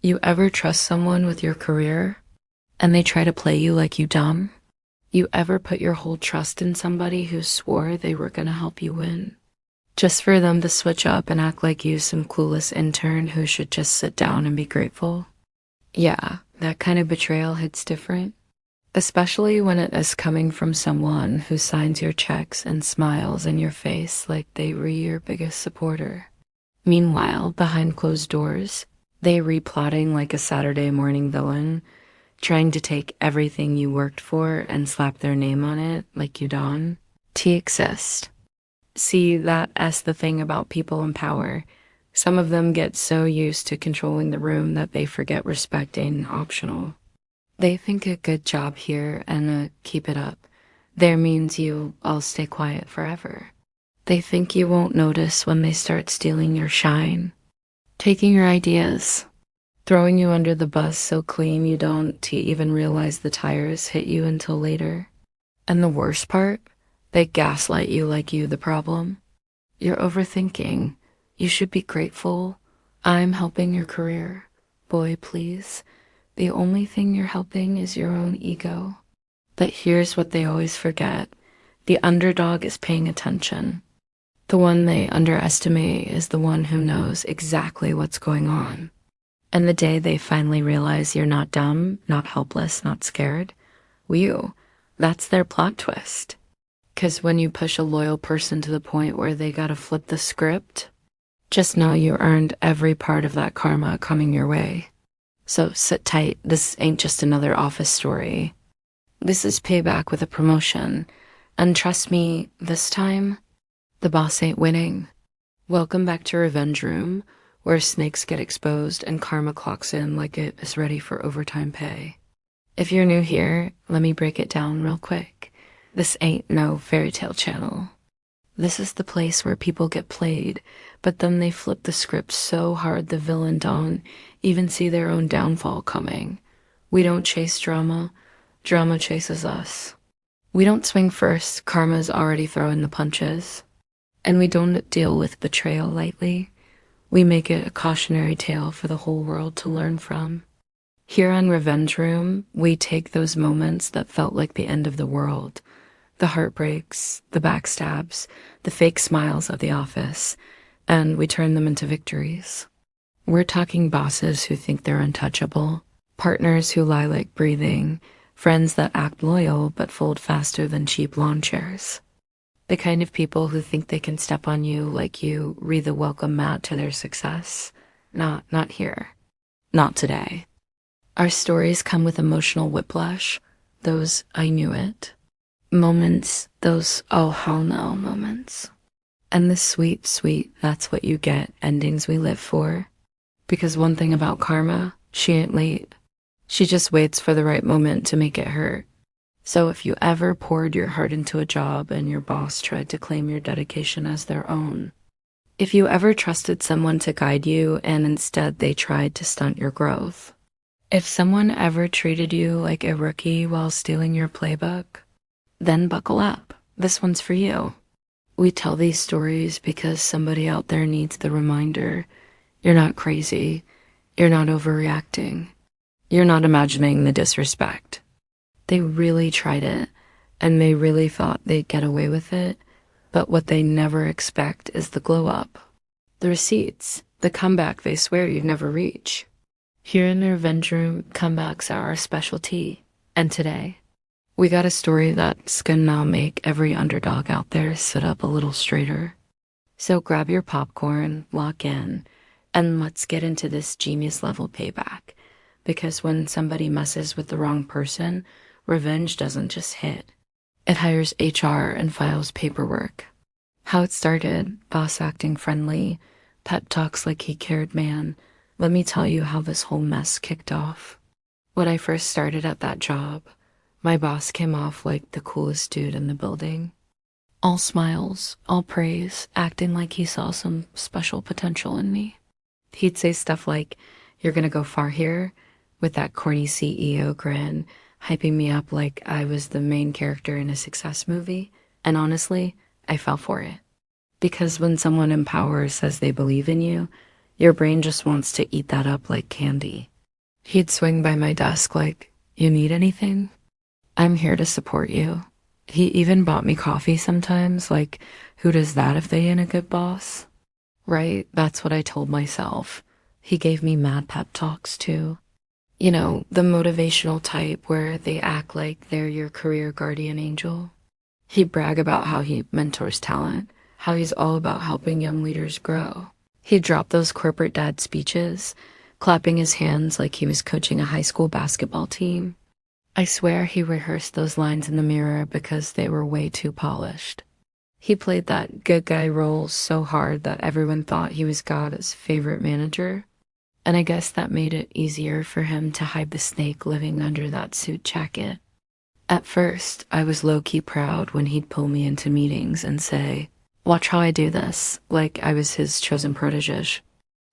You ever trust someone with your career and they try to play you like you dumb? You ever put your whole trust in somebody who swore they were gonna help you win? Just for them to switch up and act like you some clueless intern who should just sit down and be grateful? Yeah, that kind of betrayal hits different, especially when it is coming from someone who signs your checks and smiles in your face like they were your biggest supporter. Meanwhile, behind closed doors, they replotting like a Saturday morning villain, trying to take everything you worked for and slap their name on it like you done. T exist. See, that's the thing about people in power. Some of them get so used to controlling the room that they forget respect ain't optional. They think a good job here and keep it up there means you all stay quiet forever. They think you won't notice when they start stealing your shine, taking your ideas, throwing you under the bus so clean you don't even realize the tires hit you until later. And the worst part, they gaslight you like you the problem. You're overthinking. You should be grateful. I'm helping your career. Boy, please. The only thing you're helping is your own ego. But here's what they always forget. The underdog is paying attention. The one they underestimate is the one who knows exactly what's going on. And the day they finally realize you're not dumb, not helpless, not scared, that's their plot twist. 'Cause when you push a loyal person to the point where they gotta flip the script, just know you earned every part of that karma coming your way. So sit tight, this ain't just another office story. This is payback with a promotion. And trust me, this time, the boss ain't winning. Welcome back to Revenge Room, where snakes get exposed and karma clocks in like it is ready for overtime pay. If you're new here, let me break it down real quick. This ain't no fairy tale channel. This is the place where people get played, but then they flip the script so hard the villain don't even see their own downfall coming. We don't chase drama. Drama chases us. We don't swing first. Karma's already throwing the punches. And we don't deal with betrayal lightly. We make it a cautionary tale for the whole world to learn from. Here on Revenge Room, we take those moments that felt like the end of the world, the heartbreaks, the backstabs, the fake smiles of the office, and we turn them into victories. We're talking bosses who think they're untouchable, partners who lie like breathing, friends that act loyal but fold faster than cheap lawn chairs. The kind of people who think they can step on you like you read the welcome mat to their success. Not here. Not today. Our stories come with emotional whiplash, those I knew it moments, those oh hell no moments. And the sweet, that's what you get endings we live for. Because one thing about karma, she ain't late. She just waits for the right moment to make it hurt. So if you ever poured your heart into a job and your boss tried to claim your dedication as their own, if you ever trusted someone to guide you and instead they tried to stunt your growth, if someone ever treated you like a rookie while stealing your playbook, then buckle up. This one's for you. We tell these stories because somebody out there needs the reminder. You're not crazy. You're not overreacting. You're not imagining the disrespect. They really tried it, and they really thought they'd get away with it, but what they never expect is the glow up, the receipts, the comeback they swear you'd never reach. Here in the Revenge Room, comebacks are our specialty, and today, we got a story that's gonna make every underdog out there sit up a little straighter. So grab your popcorn, lock in, and let's get into this genius level payback. Because when somebody messes with the wrong person, revenge doesn't just hit. It hires HR and files paperwork. How it started, boss acting friendly, pep talks like he cared, man. Let me tell you how this whole mess kicked off. When I first started at that job, my boss came off like the coolest dude in the building. All smiles, all praise, acting like he saw some special potential in me. He'd say stuff like, "You're gonna go far here," with that corny CEO grin, hyping me up like I was the main character in a success movie. And honestly, I fell for it. Because when someone in power says they believe in you, your brain just wants to eat that up like candy. He'd swing by my desk like, "You need anything? I'm here to support you." He even bought me coffee sometimes, like, who does that if they ain't a good boss? Right? That's what I told myself. He gave me mad pep talks too. You know, the motivational type where they act like they're your career guardian angel. He'd brag about how he mentors talent, how he's all about helping young leaders grow. He'd drop those corporate dad speeches, clapping his hands like he was coaching a high school basketball team. I swear he rehearsed those lines in the mirror because they were way too polished. He played that good guy role so hard that everyone thought he was God's favorite manager. And I guess that made it easier for him to hide the snake living under that suit jacket. At first, I was low-key proud when he'd pull me into meetings and say, "Watch how I do this," like I was his chosen protege.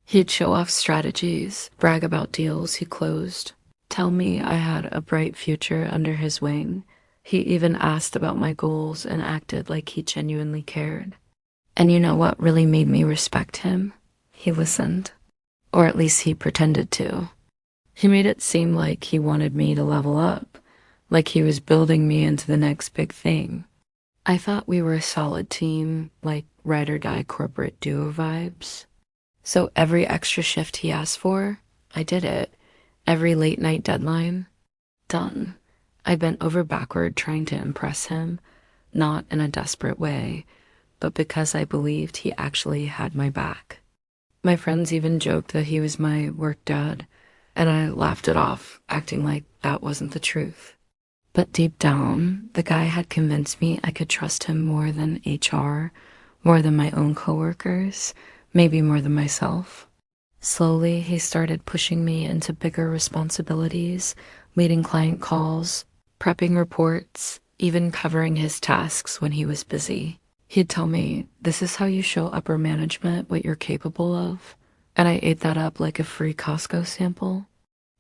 He'd show off strategies, brag about deals he closed, tell me I had a bright future under his wing. He even asked about my goals and acted like he genuinely cared. And you know what really made me respect him? He listened. Or at least he pretended to. He made it seem like he wanted me to level up, like he was building me into the next big thing. I thought we were a solid team, like ride or die corporate duo vibes. So every extra shift he asked for, I did it. Every late night deadline, done. I bent over backward trying to impress him, not in a desperate way, but because I believed he actually had my back. My friends even joked that he was my work dad, and I laughed it off, acting like that wasn't the truth. But deep down, the guy had convinced me I could trust him more than HR, more than my own coworkers, maybe more than myself. Slowly, he started pushing me into bigger responsibilities, leading client calls, prepping reports, even covering his tasks when he was busy. He'd tell me, "This is how you show upper management what you're capable of." And I ate that up like a free Costco sample.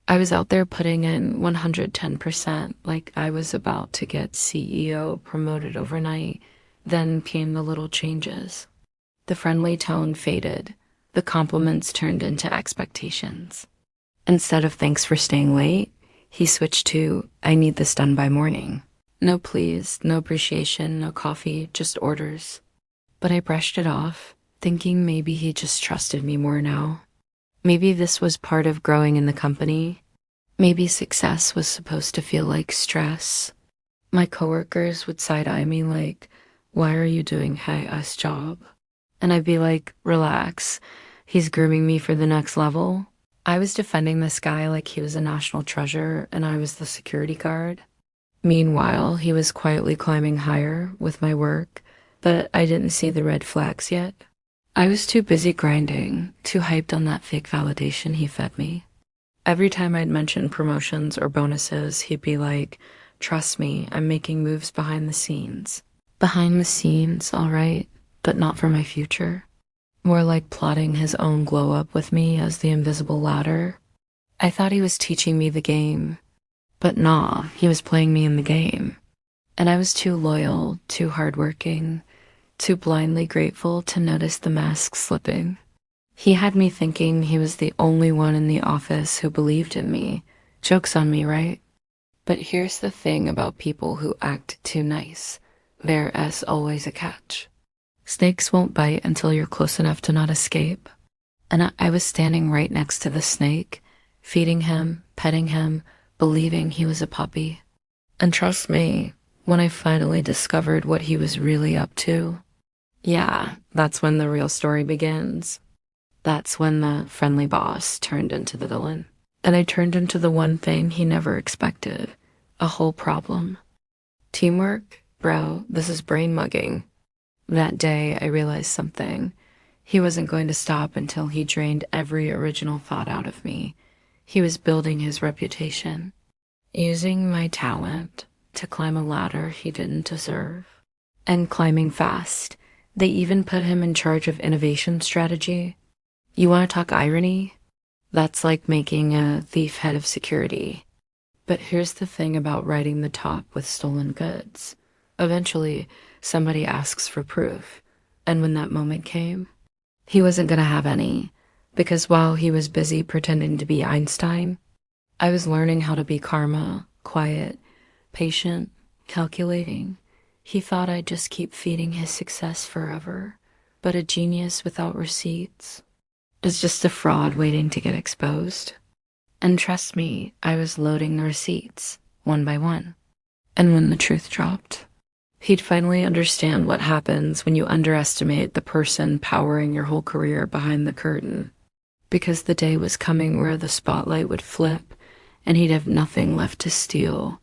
I was out there putting in 110%, like I was about to get CEO promoted overnight. Then came the little changes. The friendly tone faded. The compliments turned into expectations. Instead of "thanks for staying late," he switched to "I need this done by morning." No please, no appreciation, no coffee, just orders. But I brushed it off, thinking maybe he just trusted me more now. Maybe this was part of growing in the company. Maybe success was supposed to feel like stress. My coworkers would side-eye me like, "Why are you doing high-ass job?" And I'd be like, "Relax, he's grooming me for the next level." I was defending this guy like he was a national treasure and I was the security guard. Meanwhile, he was quietly climbing higher with my work, but I didn't see the red flags yet. I was too busy grinding, too hyped on that fake validation he fed me. Every time I'd mention promotions or bonuses, he'd be like, "Trust me, I'm making moves behind the scenes." Behind the scenes, all right, but not for my future. More like plotting his own glow up with me as the invisible ladder. I thought he was teaching me the game. But nah, he was playing me in the game. And I was too loyal, too hardworking, too blindly grateful to notice the mask slipping. He had me thinking he was the only one in the office who believed in me. Joke's on me, right? But here's the thing about people who act too nice. There's always a catch. Snakes won't bite until you're close enough to not escape. And I was standing right next to the snake, feeding him, petting him, believing he was a puppy. And trust me, when I finally discovered what he was really up to, yeah, that's when the real story begins. That's when the friendly boss turned into the villain. And I turned into the one thing he never expected, a whole problem. Teamwork? Bro, this is brain mugging. That day, I realized something. He wasn't going to stop until he drained every original thought out of me. He was building his reputation, using my talent to climb a ladder he didn't deserve, and climbing fast. They even put him in charge of innovation strategy. You want to talk irony? That's like making a thief head of security. But here's the thing about riding the top with stolen goods. Eventually, somebody asks for proof. And when that moment came, he wasn't going to have any. Because while he was busy pretending to be Einstein, I was learning how to be karma, quiet, patient, calculating. He thought I'd just keep feeding his success forever, but a genius without receipts is just a fraud waiting to get exposed. And trust me, I was loading the receipts, one by one. And when the truth dropped, he'd finally understand what happens when you underestimate the person powering your whole career behind the curtain. Because the day was coming where the spotlight would flip, and he'd have nothing left to steal.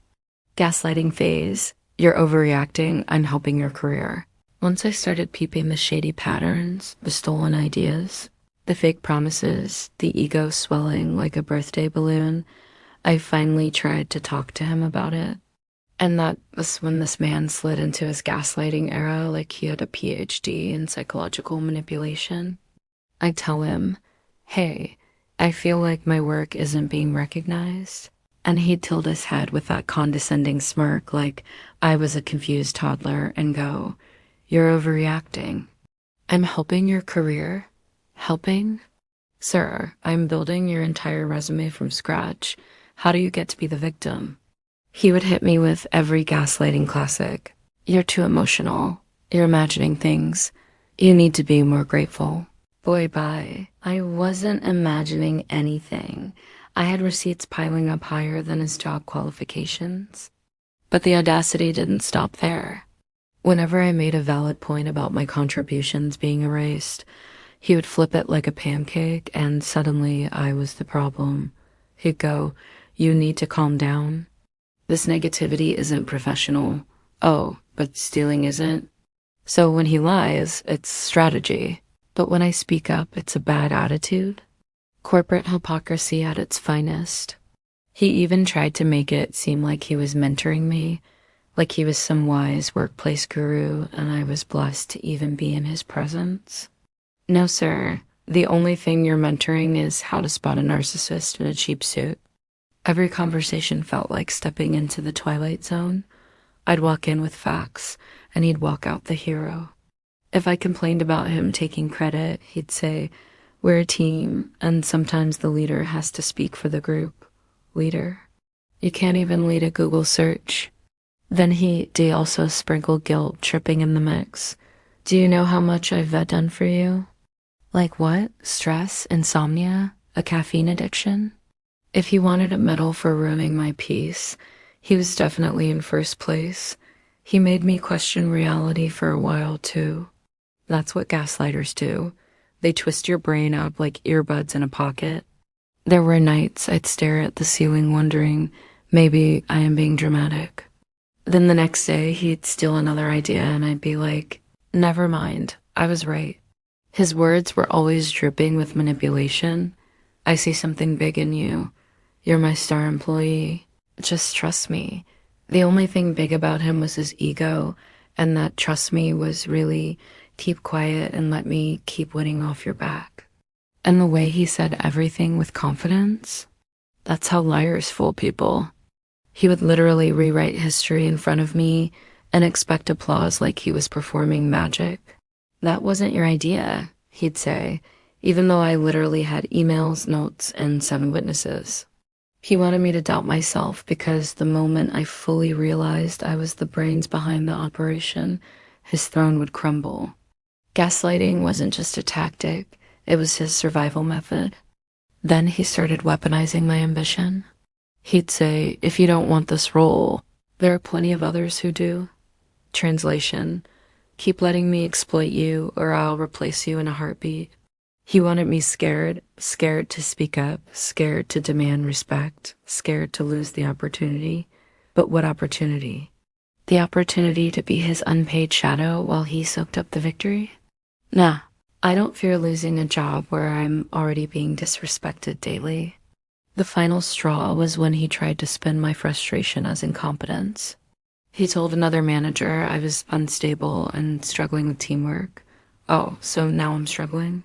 Gaslighting phase. You're overreacting, I'm helping your career. Once I started peeping the shady patterns, the stolen ideas, the fake promises, the ego swelling like a birthday balloon, I finally tried to talk to him about it. And that was when this man slid into his gaslighting era like he had a PhD in psychological manipulation. I tell him, hey, I feel like my work isn't being recognized. And he'd tilt his head with that condescending smirk like I was a confused toddler and go, you're overreacting. I'm helping your career? Helping? Sir, I'm building your entire resume from scratch. How do you get to be the victim? He would hit me with every gaslighting classic. You're too emotional. You're imagining things. You need to be more grateful. Boy, bye. I wasn't imagining anything. I had receipts piling up higher than his job qualifications. But the audacity didn't stop there. Whenever I made a valid point about my contributions being erased, he would flip it like a pancake and suddenly I was the problem. He'd go, you need to calm down. This negativity isn't professional. Oh, but stealing isn't? So when he lies, it's strategy. But when I speak up, it's a bad attitude. Corporate hypocrisy at its finest. He even tried to make it seem like he was mentoring me, like he was some wise workplace guru and I was blessed to even be in his presence. No, sir. The only thing you're mentoring is how to spot a narcissist in a cheap suit. Every conversation felt like stepping into the twilight zone. I'd walk in with facts, and he'd walk out the hero. If I complained about him taking credit, he'd say, we're a team, and sometimes the leader has to speak for the group. Leader? You can't even lead a Google search. Then he'd also sprinkle guilt tripping in the mix. Do you know how much I've done for you? Like what? Stress? Insomnia? A caffeine addiction? If he wanted a medal for ruining my peace, he was definitely in first place. He made me question reality for a while, too. That's what gaslighters do. They twist your brain up like earbuds in a pocket. There were nights I'd stare at the ceiling wondering, maybe I am being dramatic. Then the next day, he'd steal another idea and I'd be like, never mind, I was right. His words were always dripping with manipulation. I see something big in you. You're my star employee. Just trust me. The only thing big about him was his ego, and that trust me was really keep quiet and let me keep winning off your back. And the way he said everything with confidence, that's how liars fool people. He would literally rewrite history in front of me and expect applause like he was performing magic. That wasn't your idea, he'd say, even though I literally had emails, notes, and 7 witnesses. He wanted me to doubt myself because the moment I fully realized I was the brains behind the operation, his throne would crumble. Gaslighting wasn't just a tactic, it was his survival method. Then he started weaponizing my ambition. He'd say, if you don't want this role, there are plenty of others who do. Translation, keep letting me exploit you or I'll replace you in a heartbeat. He wanted me scared to speak up, scared to demand respect, scared to lose the opportunity. But what opportunity? The opportunity to be his unpaid shadow while he soaked up the victory? Nah, I don't fear losing a job where I'm already being disrespected daily. The final straw was when he tried to spin my frustration as incompetence. He told another manager I was unstable and struggling with teamwork. Oh, so now I'm struggling?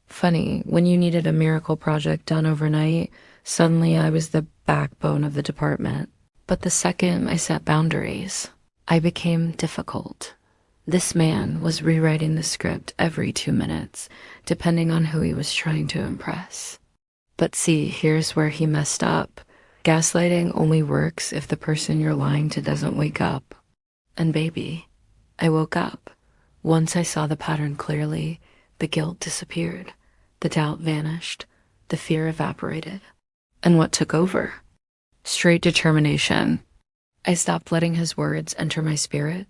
Funny, when you needed a miracle project done overnight, suddenly I was the backbone of the department. But the second I set boundaries, I became difficult. This man was rewriting the script every 2 minutes, depending on who he was trying to impress. But see, here's where he messed up. Gaslighting only works if the person you're lying to doesn't wake up. And baby, I woke up. Once I saw the pattern clearly, the guilt disappeared, the doubt vanished, the fear evaporated. And what took over? Straight determination. I stopped letting his words enter my spirit.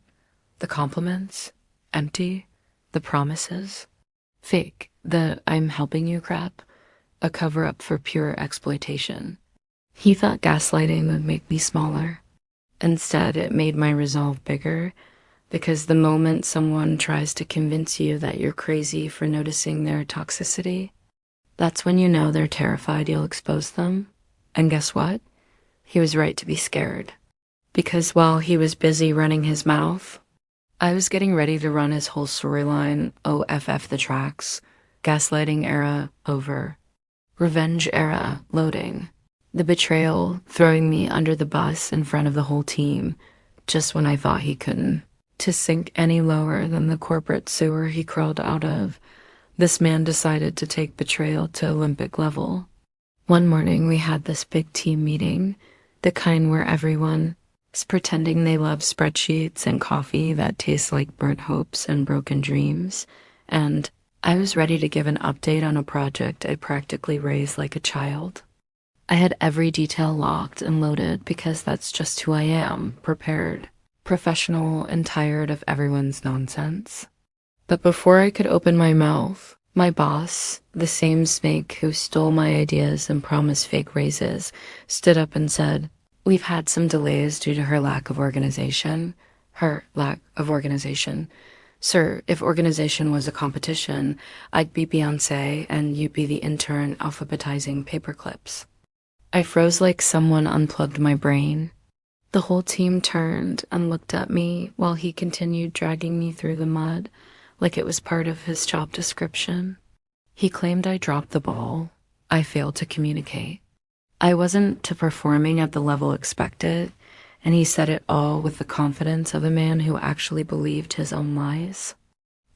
The compliments, empty. The promises, fake. The I'm helping you crap, a cover-up for pure exploitation. He thought gaslighting would make me smaller. Instead, it made my resolve bigger, because the moment someone tries to convince you that you're crazy for noticing their toxicity, that's when you know they're terrified you'll expose them. And guess what? He was right to be scared. Because while he was busy running his mouth, I was getting ready to run his whole storyline. OFF the tracks. Gaslighting era over. Revenge era loading. The betrayal throwing me under the bus in front of the whole team, just when I thought he couldn't. To sink any lower than the corporate sewer he crawled out of, this man decided to take betrayal to Olympic level. One morning we had this big team meeting, the kind where everyone is pretending they love spreadsheets and coffee that tastes like burnt hopes and broken dreams, and I was ready to give an update on a project I practically raised like a child. I had every detail locked and loaded because that's just who I am, prepared, professional, and tired of everyone's nonsense. But before I could open my mouth, my boss, the same snake who stole my ideas and promised fake raises, stood up and said, "We've had some delays due to her lack of organization. Her lack of organization. Sir, if organization was a competition, I'd be Beyoncé and you'd be the intern alphabetizing paperclips." I froze like someone unplugged my brain. The whole team turned and looked at me while he continued dragging me through the mud like it was part of his job description. He claimed I dropped the ball. I failed to communicate. I wasn't to performing at the level expected, and he said it all with the confidence of a man who actually believed his own lies.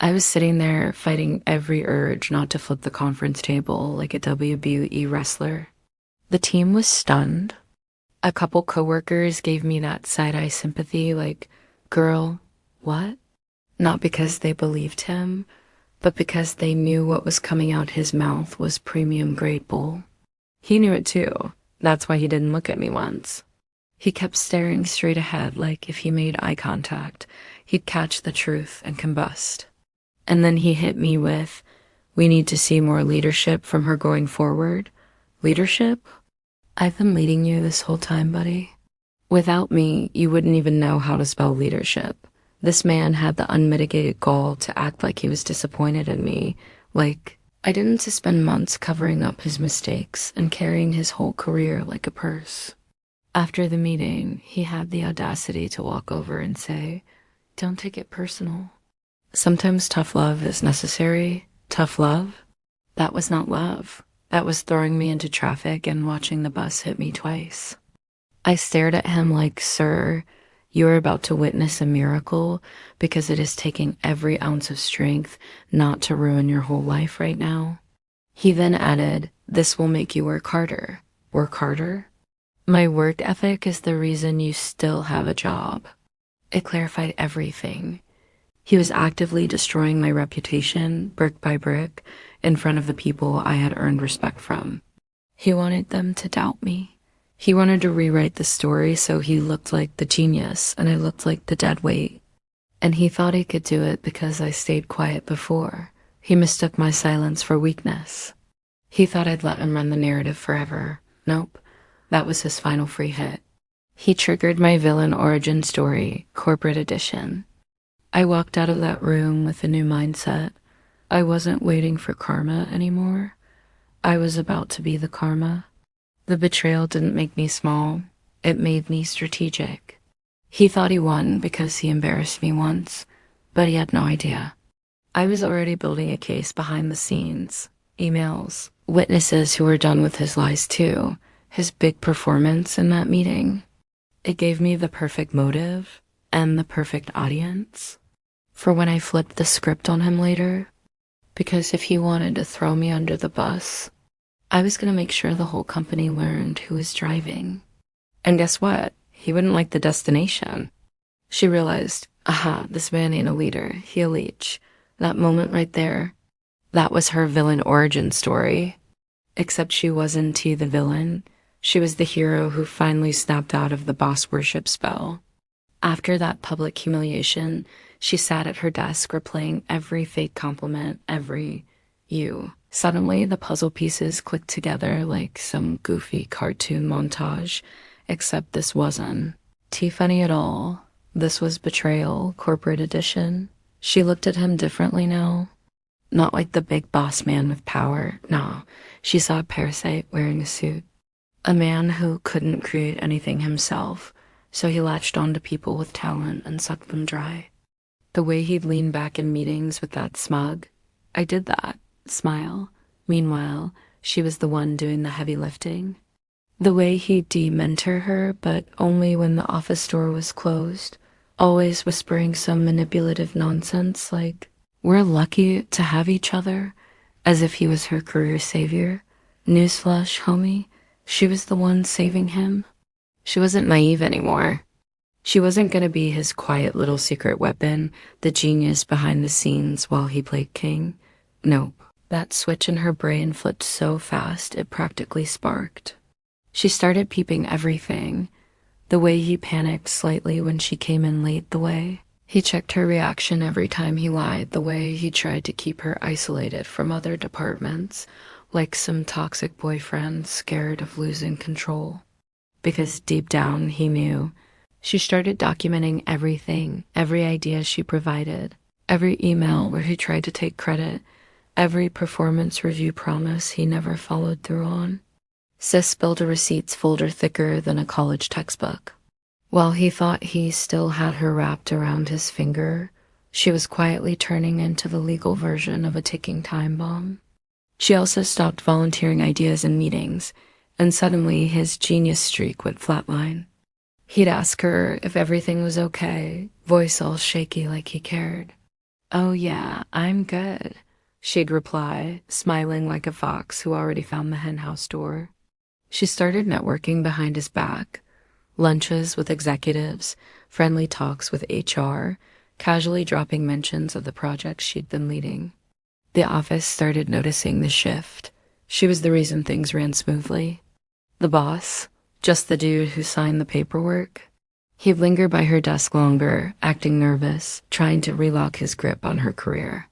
I was sitting there fighting every urge not to flip the conference table like a WWE wrestler. The team was stunned. A couple coworkers gave me that side-eye sympathy like, "Girl, what?" Not because they believed him, but because they knew what was coming out his mouth was premium grade bull. He knew it too. That's why he didn't look at me once. He kept staring straight ahead like if he made eye contact, he'd catch the truth and combust. And then he hit me with, "We need to see more leadership from her going forward." Leadership? I've been leading you this whole time, buddy. Without me, you wouldn't even know how to spell leadership. This man had the unmitigated gall to act like he was disappointed in me, like I didn't to spend months covering up his mistakes and carrying his whole career like a purse. After the meeting, he had the audacity to walk over and say, "Don't take it personal. Sometimes tough love is necessary." Tough love? That was not love. That was throwing me into traffic and watching the bus hit me twice. I stared at him like, "Sir, you're about to witness a miracle because it is taking every ounce of strength not to ruin your whole life right now." He then added, "This will make you work harder." Work harder? My work ethic is the reason you still have a job. It clarified everything. He was actively destroying my reputation, brick by brick, in front of the people I had earned respect from. He wanted them to doubt me. He wanted to rewrite the story so he looked like the genius and I looked like the dead weight. And he thought he could do it because I stayed quiet before. He mistook my silence for weakness. He thought I'd let him run the narrative forever. Nope, that was his final free hit. He triggered my villain origin story, corporate edition. I walked out of that room with a new mindset. I wasn't waiting for karma anymore. I was about to be the karma. The betrayal didn't make me small. It made me strategic. He thought he won because he embarrassed me once, but he had no idea. I was already building a case behind the scenes. Emails, witnesses who were done with his lies too, his big performance in that meeting. It gave me the perfect motive and the perfect audience for when I flipped the script on him later. Because if he wanted to throw me under the bus, I was gonna make sure the whole company learned who was driving. And guess what? He wouldn't like the destination. She realized, aha, this man ain't a leader, he a leech. That moment right there, that was her villain origin story. Except she wasn't he the villain. She was the hero who finally snapped out of the boss worship spell. After that public humiliation, she sat at her desk replaying every fake compliment, every you. Suddenly, the puzzle pieces clicked together like some goofy cartoon montage, except this wasn't funny at all. This was Betrayal, corporate edition. She looked at him differently now. Not like the big boss man with power, no. She saw a parasite wearing a suit. A man who couldn't create anything himself, so he latched onto people with talent and sucked them dry. The way he'd lean back in meetings with that smug, I did that, smile. Meanwhile, she was the one doing the heavy lifting. The way he'd de-mentor her, but only when the office door was closed, always whispering some manipulative nonsense like, we're lucky to have each other, as if he was her career savior. Newsflash, homie, she was the one saving him. She wasn't naive anymore. She wasn't gonna be his quiet little secret weapon, the genius behind the scenes while he played king. Nope. That switch in her brain flipped so fast it practically sparked. She started peeping everything. The way he panicked slightly when she came in late, the way he checked her reaction every time he lied, the way he tried to keep her isolated from other departments, like some toxic boyfriend scared of losing control. Because deep down he knew. She started documenting everything, every idea she provided, every email where he tried to take credit, every performance review promise he never followed through on. Sis built a receipts folder thicker than a college textbook. While he thought he still had her wrapped around his finger, she was quietly turning into the legal version of a ticking time bomb. She also stopped volunteering ideas in meetings, and suddenly his genius streak went flatline. He'd ask her if everything was okay, voice all shaky like he cared. Oh yeah, I'm good, she'd reply, smiling like a fox who already found the henhouse door. She started networking behind his back. Lunches with executives, friendly talks with HR, casually dropping mentions of the projects she'd been leading. The office started noticing the shift. She was the reason things ran smoothly. The boss, just the dude who signed the paperwork. He'd linger by her desk longer, acting nervous, trying to relock his grip on her career.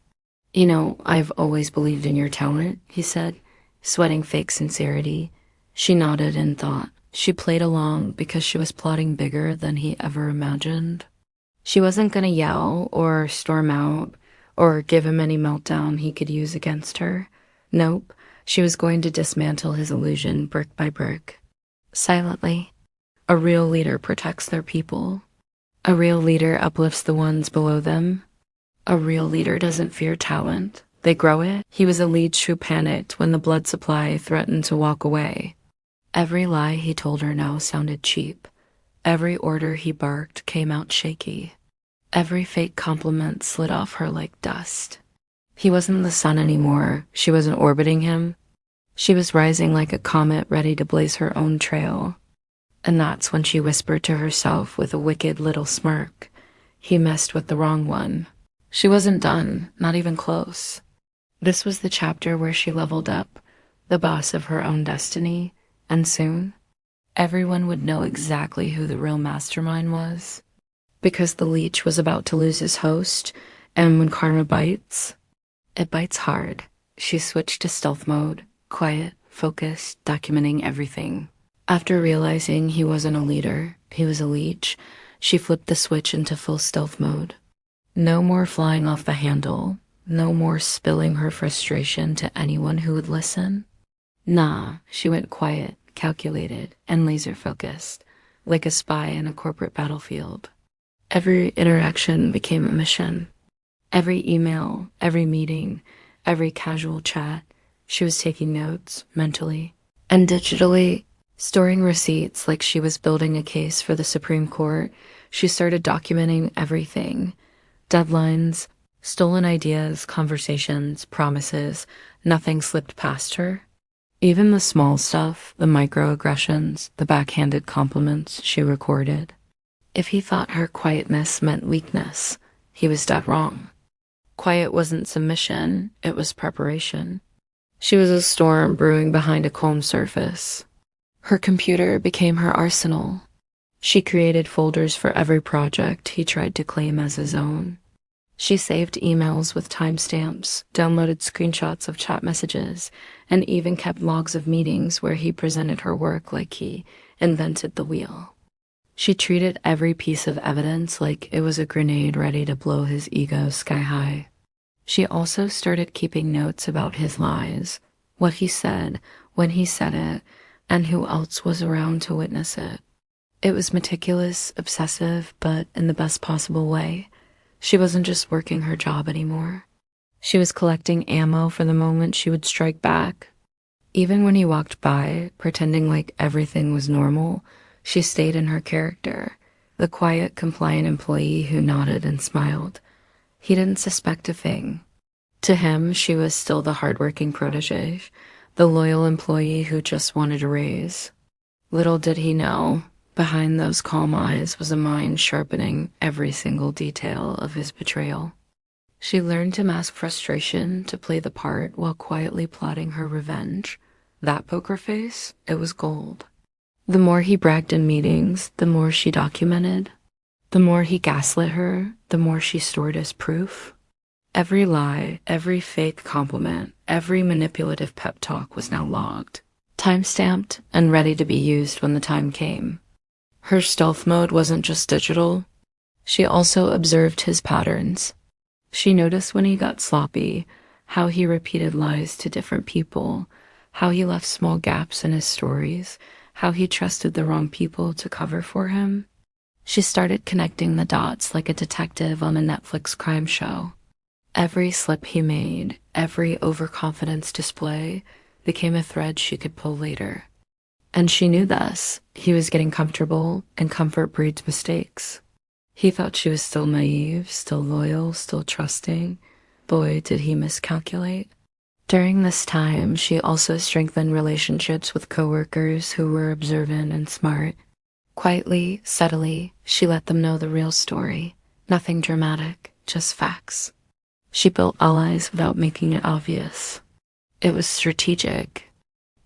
You know, I've always believed in your talent, he said, sweating fake sincerity. She nodded and thought. She played along because she was plotting bigger than he ever imagined. She wasn't gonna yell or storm out or give him any meltdown he could use against her. Nope, she was going to dismantle his illusion brick by brick. Silently. A real leader protects their people. A real leader uplifts the ones below them. A real leader doesn't fear talent. They grow it. He was a leech who panicked when the blood supply threatened to walk away. Every lie he told her now sounded cheap. Every order he barked came out shaky. Every fake compliment slid off her like dust. He wasn't the sun anymore. She wasn't orbiting him. She was rising like a comet ready to blaze her own trail. And that's when she whispered to herself with a wicked little smirk, he messed with the wrong one. She wasn't done, not even close. This was the chapter where she leveled up, the boss of her own destiny, and soon, everyone would know exactly who the real mastermind was. Because the leech was about to lose his host, and when karma bites, it bites hard. She switched to stealth mode, quiet, focused, documenting everything. After realizing he wasn't a leader, he was a leech, she flipped the switch into full stealth mode. No more flying off the handle, no more spilling her frustration to anyone who would listen. Nah, she went quiet, calculated, and laser-focused, like a spy in a corporate battlefield. Every interaction became a mission. Every email, every meeting, every casual chat, she was taking notes, mentally, and digitally, storing receipts like she was building a case for the Supreme Court. She started documenting everything. Deadlines, stolen ideas, conversations, promises, nothing slipped past her. Even the small stuff, the microaggressions, the backhanded compliments she recorded. If he thought her quietness meant weakness, he was dead wrong. Quiet wasn't submission, it was preparation. She was a storm brewing behind a calm surface. Her computer became her arsenal. She created folders for every project he tried to claim as his own. She saved emails with timestamps, downloaded screenshots of chat messages, and even kept logs of meetings where he presented her work like he invented the wheel. She treated every piece of evidence like it was a grenade ready to blow his ego sky high. She also started keeping notes about his lies, what he said, when he said it, and who else was around to witness it. It was meticulous, obsessive, but in the best possible way. She wasn't just working her job anymore. She was collecting ammo for the moment she would strike back. Even when he walked by, pretending like everything was normal, she stayed in her character, the quiet, compliant employee who nodded and smiled. He didn't suspect a thing. To him, she was still the hardworking protege, the loyal employee who just wanted a raise. Little did he know, behind those calm eyes was a mind sharpening every single detail of his betrayal. She learned to mask frustration, to play the part while quietly plotting her revenge. That poker face, it was gold. The more he bragged in meetings, the more she documented. The more he gaslit her, the more she stored as proof. Every lie, every fake compliment, every manipulative pep talk was now logged, time-stamped, and ready to be used when the time came. Her stealth mode wasn't just digital. She also observed his patterns. She noticed when he got sloppy, how he repeated lies to different people, how he left small gaps in his stories, how he trusted the wrong people to cover for him. She started connecting the dots like a detective on a Netflix crime show. Every slip he made, every overconfidence display, became a thread she could pull later. And she knew this. He was getting comfortable, and comfort breeds mistakes. He thought she was still naive, still loyal, still trusting. Boy, did he miscalculate. During this time, she also strengthened relationships with coworkers who were observant and smart. Quietly, subtly, she let them know the real story. Nothing dramatic, just facts. She built allies without making it obvious. It was strategic.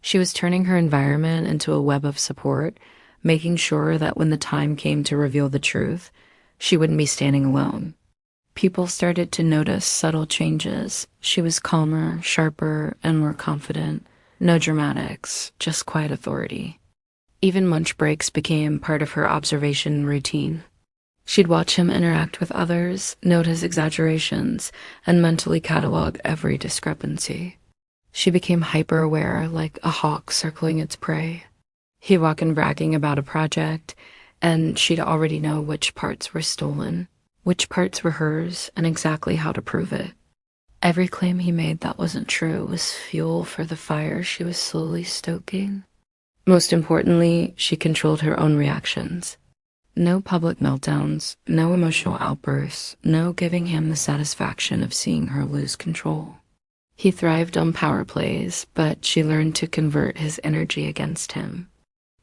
She was turning her environment into a web of support, making sure that when the time came to reveal the truth, she wouldn't be standing alone. People started to notice subtle changes. She was calmer, sharper, and more confident. No dramatics, just quiet authority. Even lunch breaks became part of her observation routine. She'd watch him interact with others, note his exaggerations, and mentally catalog every discrepancy. She became hyper-aware, like a hawk circling its prey. He'd walk in bragging about a project, and she'd already know which parts were stolen, which parts were hers, and exactly how to prove it. Every claim he made that wasn't true was fuel for the fire she was slowly stoking. Most importantly, she controlled her own reactions. No public meltdowns, no emotional outbursts, no giving him the satisfaction of seeing her lose control. He thrived on power plays, but she learned to convert his energy against him.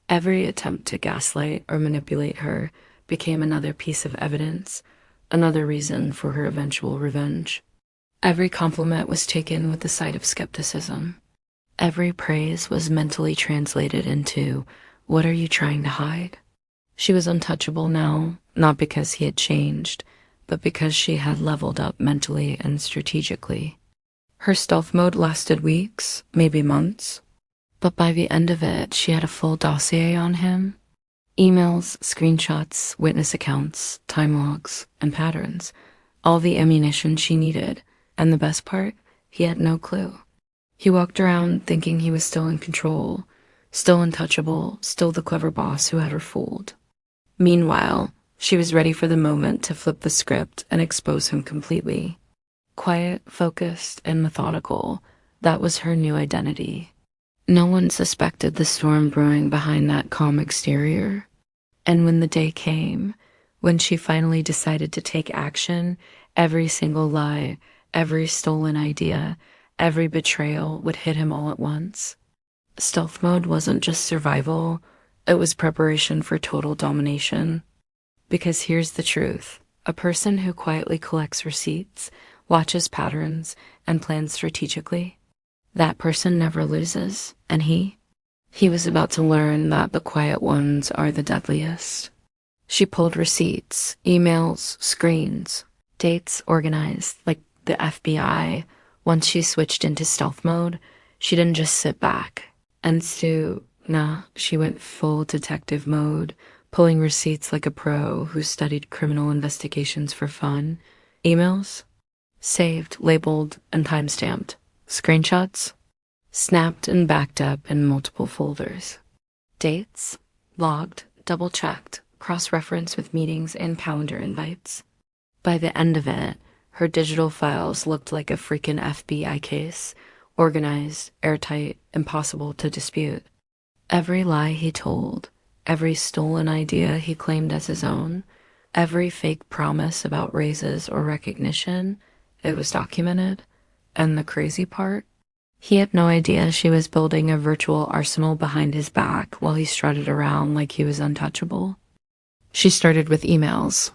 Every attempt to gaslight or manipulate her became another piece of evidence, another reason for her eventual revenge. Every compliment was taken with a side of skepticism. Every praise was mentally translated into, "What are you trying to hide?" She was untouchable now, not because he had changed, but because she had leveled up mentally and strategically. Her stealth mode lasted weeks, maybe months, but by the end of it, she had a full dossier on him. Emails, screenshots, witness accounts, time logs, and patterns. All the ammunition she needed. And the best part, he had no clue. He walked around thinking he was still in control, still untouchable, still the clever boss who had her fooled. Meanwhile, she was ready for the moment to flip the script and expose him completely. Quiet, focused, and methodical, that was her new identity. No one suspected the storm brewing behind that calm exterior. And when the day came, when she finally decided to take action, every single lie, every stolen idea, every betrayal would hit him all at once. Stealth mode wasn't just survival, it was preparation for total domination. Because here's the truth. A person who quietly collects receipts, watches patterns, and plans strategically, that person never loses. And he was about to learn that the quiet ones are the deadliest. She pulled receipts, emails, screens, dates organized like the FBI. Once she switched into stealth mode, she didn't just sit back and stew. Nah, she went full detective mode, pulling receipts like a pro who studied criminal investigations for fun. Emails? Saved, labeled, and timestamped. Screenshots? Snapped and backed up in multiple folders. Dates? Logged, double-checked, cross-referenced with meetings and calendar invites. By the end of it, her digital files looked like a freaking FBI case, organized, airtight, impossible to dispute. Every lie he told, every stolen idea he claimed as his own, every fake promise about raises or recognition, it was documented. And the crazy part? He had no idea she was building a virtual arsenal behind his back while he strutted around like he was untouchable. She started with emails.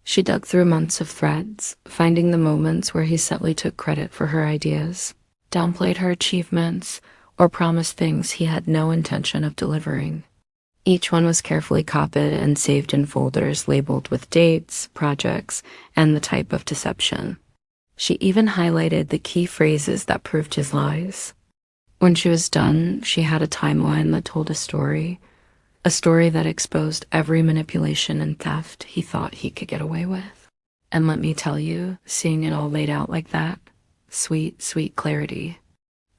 She dug through months of threads, finding the moments where he subtly took credit for her ideas, downplayed her achievements, or promised things he had no intention of delivering. Each one was carefully copied and saved in folders labeled with dates, projects, and the type of deception. She even highlighted the key phrases that proved his lies. When she was done, she had a timeline that told a story that exposed every manipulation and theft he thought he could get away with. And let me tell you, seeing it all laid out like that, sweet, sweet clarity.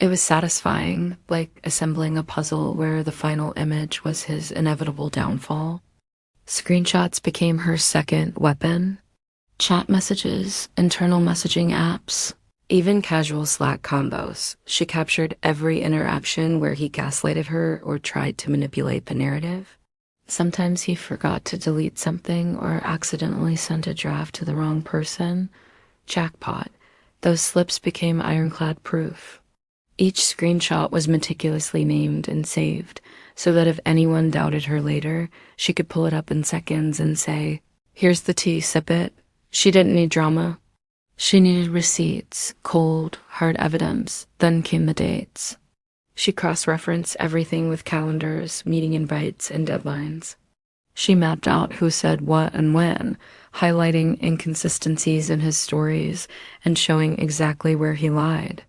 It was satisfying, like assembling a puzzle where the final image was his inevitable downfall. Screenshots became her second weapon. Chat messages, internal messaging apps, even casual Slack combos. She captured every interaction where he gaslighted her or tried to manipulate the narrative. Sometimes he forgot to delete something or accidentally sent a draft to the wrong person. Jackpot. Those slips became ironclad proof. Each screenshot was meticulously named and saved, so that if anyone doubted her later, she could pull it up in seconds and say, "Here's the tea, sip it." She didn't need drama. She needed receipts, cold, hard evidence. Then came the dates. She cross-referenced everything with calendars, meeting invites, and deadlines. She mapped out who said what and when, highlighting inconsistencies in his stories and showing exactly where he lied.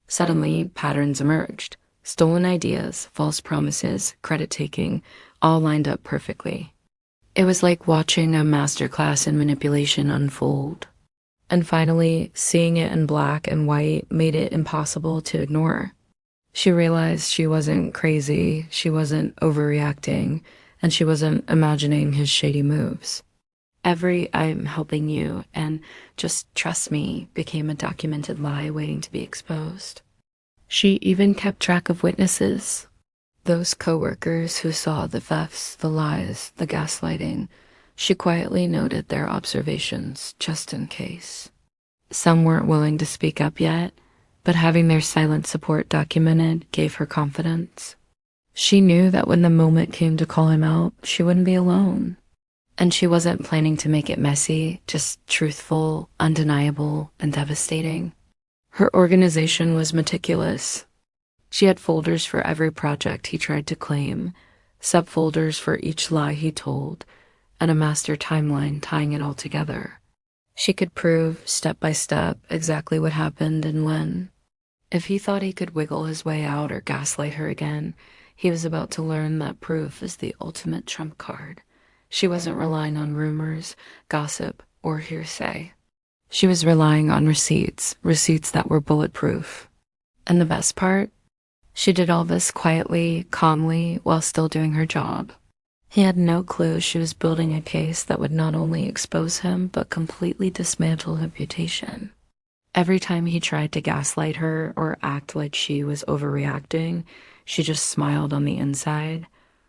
Suddenly, patterns emerged. Stolen ideas, false promises, credit-taking, all lined up perfectly. It was like watching a masterclass in manipulation unfold. And finally, seeing it in black and white made it impossible to ignore. She realized she wasn't crazy, she wasn't overreacting, and she wasn't imagining his shady moves. Every "I'm helping you" and "just trust me" became a documented lie waiting to be exposed. She even kept track of witnesses. Those coworkers who saw the thefts, the lies, the gaslighting. She quietly noted their observations, just in case. Some weren't willing to speak up yet, but having their silent support documented gave her confidence. She knew that when the moment came to call him out, she wouldn't be alone. And she wasn't planning to make it messy, just truthful, undeniable, and devastating. Her organization was meticulous. She had folders for every project he tried to claim, subfolders for each lie he told, and a master timeline tying it all together. She could prove, step by step, exactly what happened and when. If he thought he could wiggle his way out or gaslight her again, he was about to learn that proof is the ultimate trump card. She wasn't relying on rumors, gossip, or hearsay. She was relying on receipts that were bulletproof. And the best part? She did all this quietly, calmly, while still doing her job. He had no clue she was building a case that would not only expose him, but completely dismantle her reputation. Every time he tried to gaslight her or act like she was overreacting, she just smiled on the inside.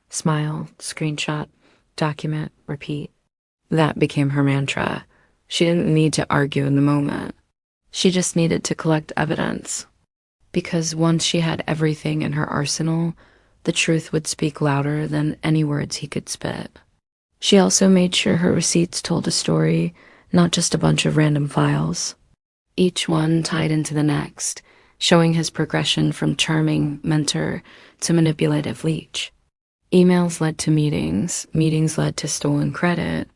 Smile, screenshot, document, repeat. That became her mantra. She didn't need to argue in the moment. She just needed to collect evidence. because once she had everything in her arsenal, the truth would speak louder than any words he could spit. She also made sure her receipts told a story, not just a bunch of random files. Each one tied into the next, showing his progression from charming mentor to manipulative leech. Emails led to meetings, meetings led to stolen credit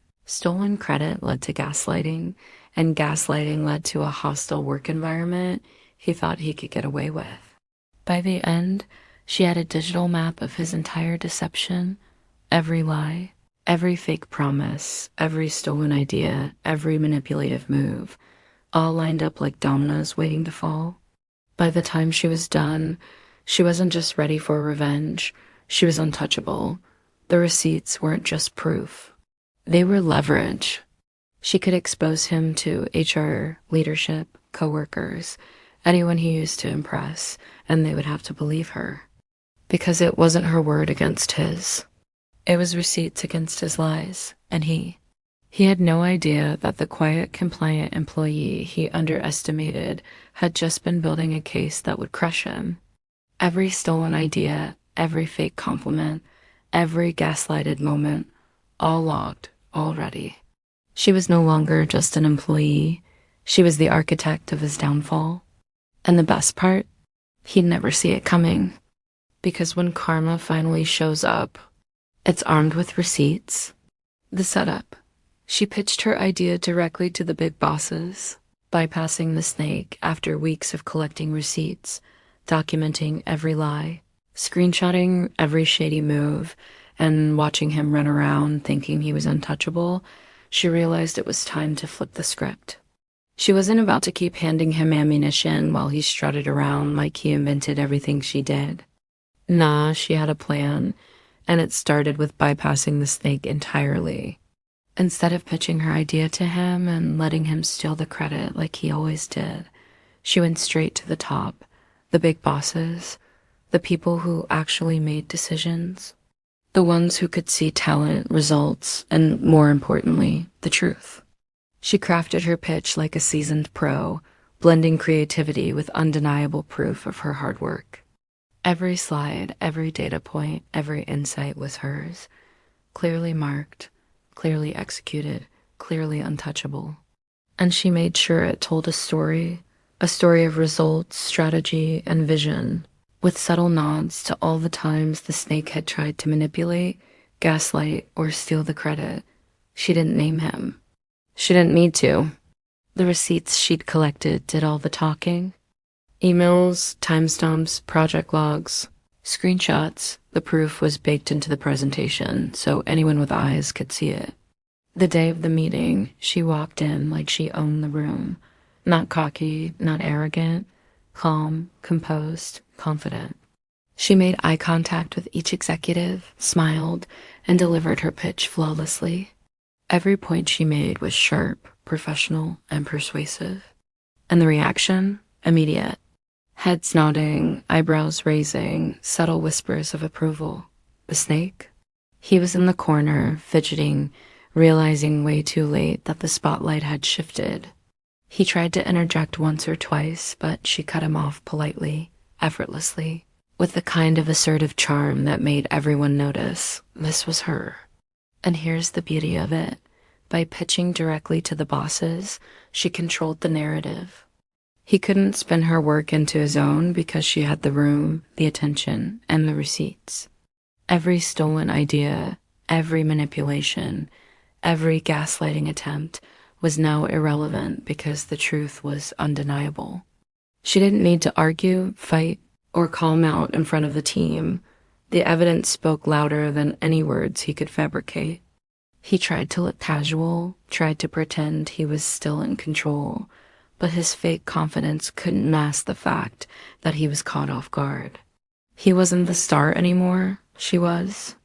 led to gaslighting, and gaslighting led to a hostile work environment he thought he could get away with. By the end, she had a digital map of his entire deception, every lie, every fake promise, every stolen idea, every manipulative move, all lined up like dominoes waiting to fall. By the time she was done, she wasn't just ready for revenge, she was untouchable. The receipts weren't just proof. They were leverage. She could expose him to HR, leadership, coworkers, anyone he used to impress, and they would have to believe her. Because it wasn't her word against his. It was receipts against his lies, and he had no idea that the quiet, compliant employee he underestimated had just been building a case that would crush him. Every stolen idea, every fake compliment, every gaslighted moment, all logged, already. She was no longer just an employee. She was the architect of his downfall. And the best part, he'd never see it coming. Because when karma finally shows up, it's armed with receipts. The setup. She pitched her idea directly to the big bosses, bypassing the snake after weeks of collecting receipts, documenting every lie, screenshotting every shady move, and watching him run around thinking he was untouchable. She realized it was time to flip the script. She wasn't about to keep handing him ammunition while he strutted around like he invented everything she did. Nah, she had a plan, and it started with bypassing the snake entirely. Instead of pitching her idea to him and letting him steal the credit like he always did, she went straight to the top, the big bosses, the people who actually made decisions, the ones who could see talent, results, and more importantly, the truth. She crafted her pitch like a seasoned pro, blending creativity with undeniable proof of her hard work. Every slide, every data point, every insight was hers, clearly marked, clearly executed, clearly untouchable. And she made sure it told a story of results, strategy, and vision, with subtle nods to all the times the snake had tried to manipulate, gaslight, or steal the credit. She didn't name him. She didn't need to. The receipts she'd collected did all the talking. Emails, timestamps, project logs, screenshots. The proof was baked into the presentation, so anyone with eyes could see it. The day of the meeting, she walked in like she owned the room. Not cocky, not arrogant, calm, composed, confident. She made eye contact with each executive, smiled, and delivered her pitch flawlessly. Every point she made was sharp, professional, and persuasive. And the reaction? Immediate. Heads nodding, eyebrows raising, subtle whispers of approval. The snake? He was in the corner, fidgeting, realizing way too late that the spotlight had shifted. He tried to interject once or twice, but she cut him off politely, effortlessly, with the kind of assertive charm that made everyone notice this was her. And here's the beauty of it. By pitching directly to the bosses, she controlled the narrative. He couldn't spin her work into his own because she had the room, the attention, and the receipts. Every stolen idea, every manipulation, every gaslighting attempt was now irrelevant because the truth was undeniable. She didn't need to argue, fight, or call him out in front of the team. The evidence spoke louder than any words he could fabricate. He tried to look casual, tried to pretend he was still in control, but his fake confidence couldn't mask the fact that he was caught off guard. He wasn't the star anymore, she was.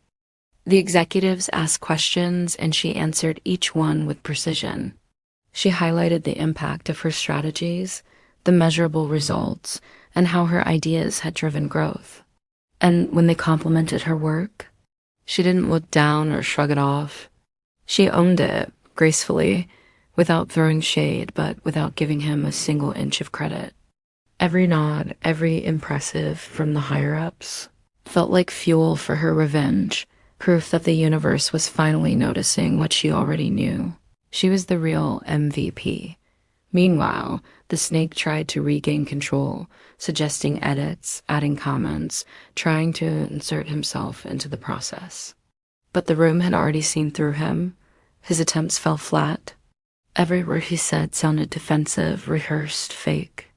The executives asked questions, and she answered each one with precision. She highlighted the impact of her strategies, the measurable results, and how her ideas had driven growth. And when they complimented her work, she didn't look down or shrug it off. She owned it, gracefully, without throwing shade, but without giving him a single inch of credit. Every nod, every impressive from the higher-ups felt like fuel for her revenge, proof that the universe was finally noticing what she already knew. She was the real MVP. Meanwhile, the snake tried to regain control, suggesting edits, adding comments, trying to insert himself into the process. But the room had already seen through him. His attempts fell flat. Every word he said sounded defensive, rehearsed, fake.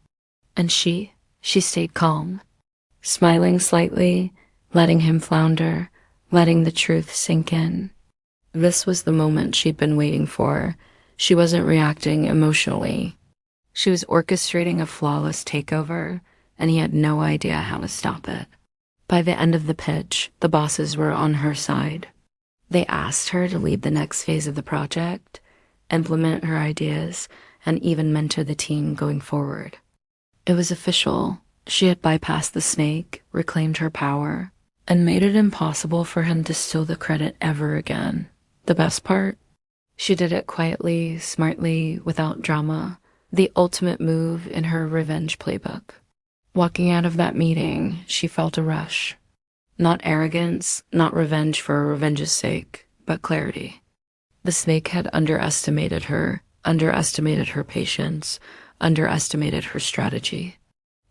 And she stayed calm, smiling slightly, letting him flounder, letting the truth sink in. This was the moment she'd been waiting for. She wasn't reacting emotionally. She was orchestrating a flawless takeover, and he had no idea how to stop it. By the end of the pitch, the bosses were on her side. They asked her to lead the next phase of the project, implement her ideas, and even mentor the team going forward. It was official. She had bypassed the snake, reclaimed her power, and made it impossible for him to steal the credit ever again. The best part? She did it quietly, smartly, without drama, the ultimate move in her revenge playbook. Walking out of that meeting, she felt a rush. Not arrogance, not revenge for revenge's sake, but clarity. The snake had underestimated her patience, underestimated her strategy.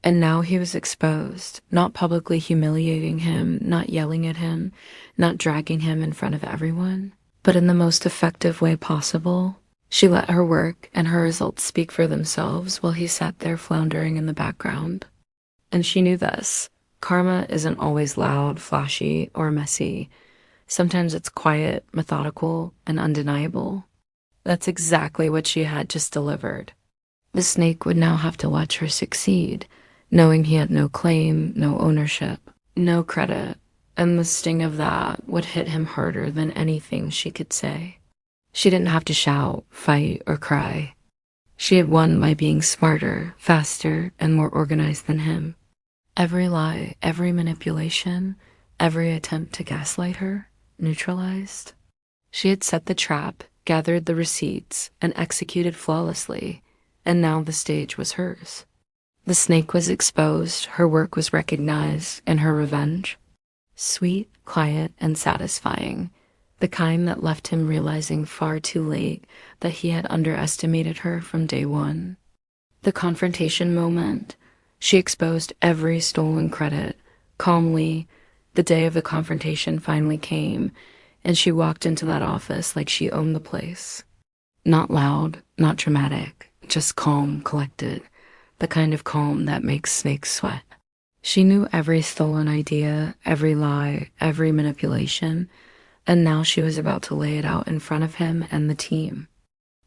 And now he was exposed, not publicly humiliating him, not yelling at him, not dragging him in front of everyone, but in the most effective way possible. She let her work and her results speak for themselves while he sat there floundering in the background. And she knew this. Karma isn't always loud, flashy, or messy. Sometimes it's quiet, methodical, and undeniable. That's exactly what she had just delivered. The snake would now have to watch her succeed, knowing he had no claim, no ownership, no credit, and the sting of that would hit him harder than anything she could say. She didn't have to shout, fight, or cry. She had won by being smarter, faster, and more organized than him. Every lie, every manipulation, every attempt to gaslight her, neutralized. She had set the trap, gathered the receipts, and executed flawlessly, and now the stage was hers. The snake was exposed, her work was recognized, and her revenge. Sweet, quiet, and satisfying. The kind that left him realizing far too late that he had underestimated her from day one. The confrontation moment. She exposed every stolen credit. Calmly, the day of the confrontation finally came, and she walked into that office like she owned the place. Not loud, not dramatic, just calm, collected. The kind of calm that makes snakes sweat. She knew every stolen idea, every lie, every manipulation, and now she was about to lay it out in front of him and the team.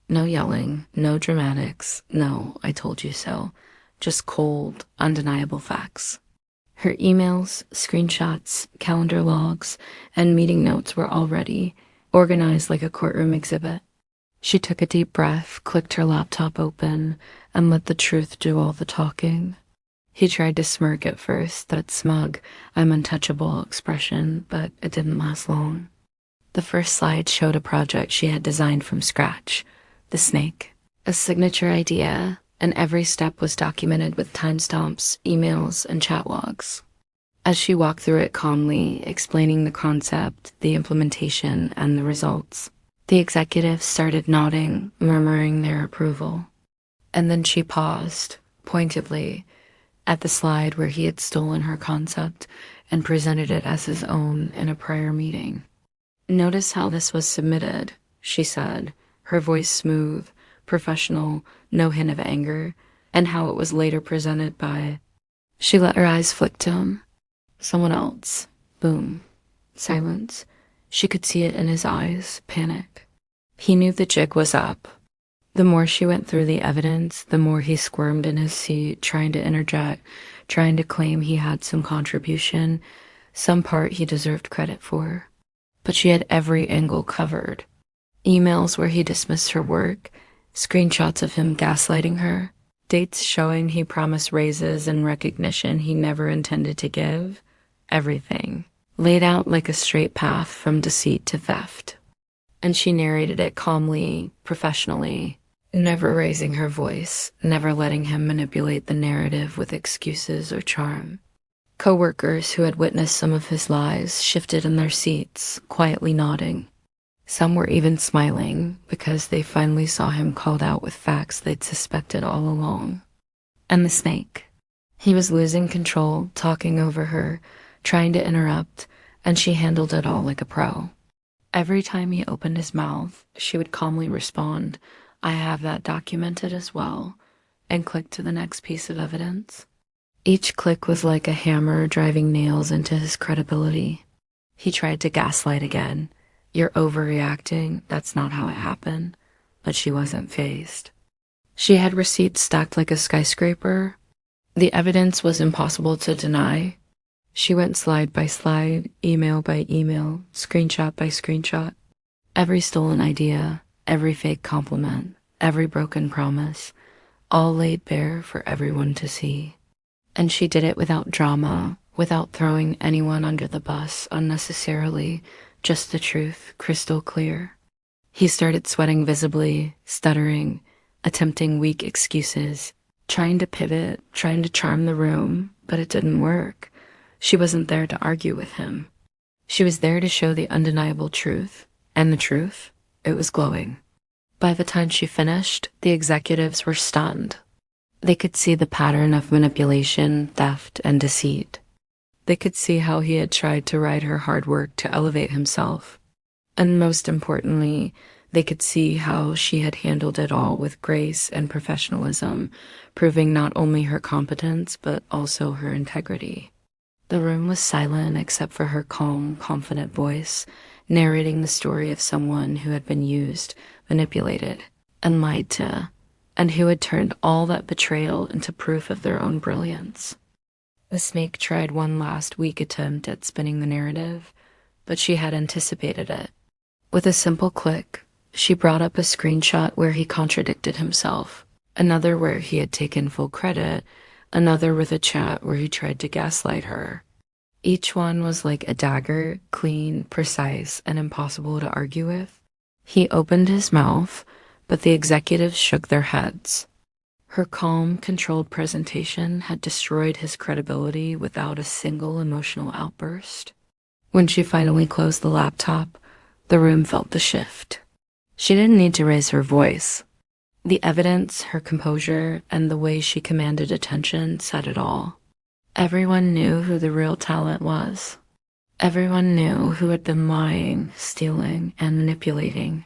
No yelling, no dramatics, no, I told you so. Just cold, undeniable facts. Her emails, screenshots, calendar logs, and meeting notes were all ready, organized like a courtroom exhibit. She took a deep breath, clicked her laptop open, and let the truth do all the talking. He tried to smirk at first, that smug, I'm untouchable expression, but it didn't last long. The first slide showed a project she had designed from scratch, the snake, a signature idea, and every step was documented with timestamps, emails, and chat logs. As she walked through it calmly, explaining the concept, the implementation, and the results, the executives started nodding, murmuring their approval. And then she paused, pointedly, at the slide where he had stolen her concept and presented it as his own in a prior meeting. Notice how this was submitted, she said, her voice smooth, professional, no hint of anger, and how it was later presented by... She let her eyes flick to him. Someone else. Boom. Silence. She could see it in his eyes, panic. He knew the jig was up. The more she went through the evidence, the more he squirmed in his seat, trying to interject, trying to claim he had some contribution, some part he deserved credit for. But she had every angle covered. Emails where he dismissed her work, screenshots of him gaslighting her, dates showing he promised raises and recognition he never intended to give, everything, laid out like a straight path from deceit to theft. And she narrated it calmly, professionally, never raising her voice, never letting him manipulate the narrative with excuses or charm. Coworkers who had witnessed some of his lies shifted in their seats, quietly nodding. Some were even smiling because they finally saw him called out with facts they'd suspected all along. And the snake. He was losing control, talking over her, trying to interrupt, and she handled it all like a pro. Every time he opened his mouth, she would calmly respond, "I have that documented as well," and click to the next piece of evidence. Each click was like a hammer driving nails into his credibility. He tried to gaslight again. "You're overreacting, that's not how it happened," but she wasn't fazed. She had receipts stacked like a skyscraper. The evidence was impossible to deny. She went slide by slide, email by email, screenshot by screenshot. Every stolen idea, every fake compliment, every broken promise, all laid bare for everyone to see. And she did it without drama, without throwing anyone under the bus unnecessarily, just the truth, crystal clear. He started sweating visibly, stuttering, attempting weak excuses, trying to pivot, trying to charm the room, but it didn't work. She wasn't there to argue with him. She was there to show the undeniable truth, and the truth, it was glowing. By the time she finished, the executives were stunned. They could see the pattern of manipulation, theft, and deceit. They could see how he had tried to ride her hard work to elevate himself. And most importantly, they could see how she had handled it all with grace and professionalism, proving not only her competence, but also her integrity. The room was silent except for her calm, confident voice, narrating the story of someone who had been used, manipulated, and lied to, and who had turned all that betrayal into proof of their own brilliance. The snake tried one last weak attempt at spinning the narrative, but she had anticipated it. With a simple click, she brought up a screenshot where he contradicted himself, another where he had taken full credit, another with a chat where he tried to gaslight her. Each one was like a dagger, clean, precise, and impossible to argue with. He opened his mouth, but the executives shook their heads. Her calm, controlled presentation had destroyed his credibility without a single emotional outburst. When she finally closed the laptop, the room felt the shift. She didn't need to raise her voice. The evidence, her composure, and the way she commanded attention said it all. Everyone knew who the real talent was. Everyone knew who had been lying, stealing, and manipulating.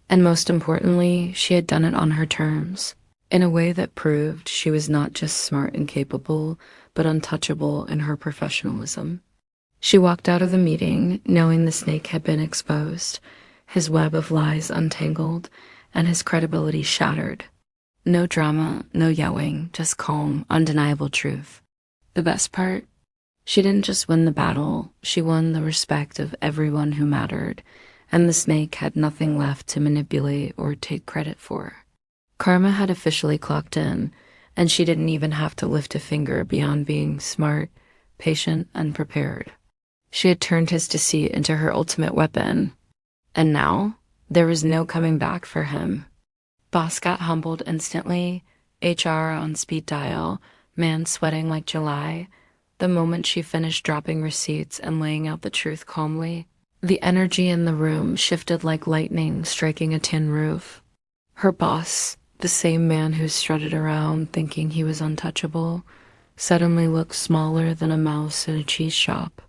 And most importantly, she had done it on her terms, in a way that proved she was not just smart and capable, but untouchable in her professionalism. She walked out of the meeting, knowing the snake had been exposed, his web of lies untangled, and his credibility shattered. No drama, no yelling, just calm, undeniable truth. The best part? She didn't just win the battle, she won the respect of everyone who mattered, and the snake had nothing left to manipulate or take credit for. Karma had officially clocked in, and she didn't even have to lift a finger beyond being smart, patient, and prepared. She had turned his deceit into her ultimate weapon, and now there was no coming back for him. Boss got humbled instantly, HR on speed dial, man sweating like July. The moment she finished dropping receipts and laying out the truth calmly, the energy in the room shifted like lightning striking a tin roof. Her boss, the same man who strutted around thinking he was untouchable, suddenly looked smaller than a mouse in a cheese shop.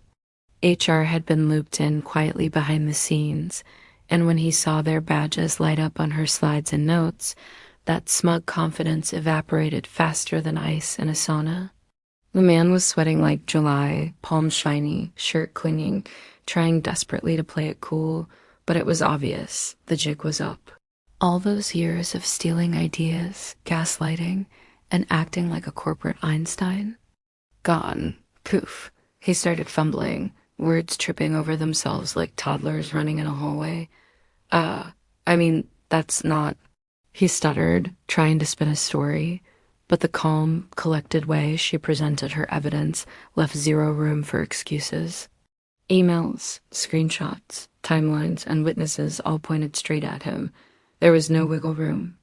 HR had been looped in quietly behind the scenes, and when he saw their badges light up on her slides and notes, that smug confidence evaporated faster than ice in a sauna. The man was sweating like July, palms shiny, shirt clinging, trying desperately to play it cool, but it was obvious, the jig was up. All those years of stealing ideas, gaslighting, and acting like a corporate Einstein? Gone. Poof. He started fumbling, words tripping over themselves like toddlers running in a hallway. That's not... He stuttered, trying to spin a story, but the calm, collected way she presented her evidence left zero room for excuses. Emails, screenshots, timelines, and witnesses all pointed straight at him. There was no wiggle room.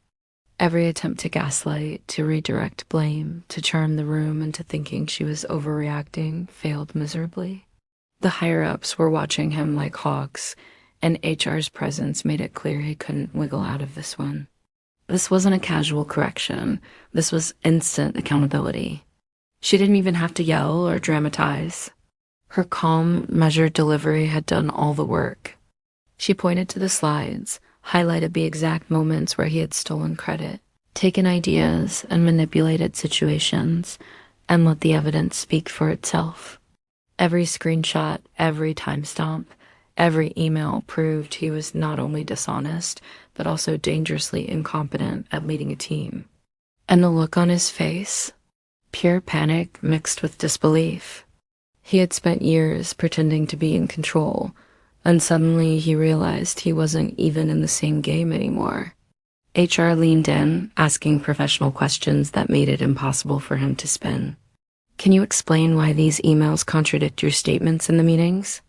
Every attempt to gaslight, to redirect blame, to charm the room into thinking she was overreacting failed miserably. The higher-ups were watching him like hawks, and HR's presence made it clear he couldn't wiggle out of this one. This wasn't a casual correction. This was instant accountability. She didn't even have to yell or dramatize. Her calm, measured delivery had done all the work. She pointed to the slides, highlighted the exact moments where he had stolen credit, taken ideas and manipulated situations, and let the evidence speak for itself. Every screenshot, every timestamp, every email proved he was not only dishonest, but also dangerously incompetent at leading a team. And the look on his face, pure panic mixed with disbelief. He had spent years pretending to be in control, and suddenly he realized he wasn't even in the same game anymore. HR leaned in, asking professional questions that made it impossible for him to spin. Can you explain why these emails contradict your statements in the meetings?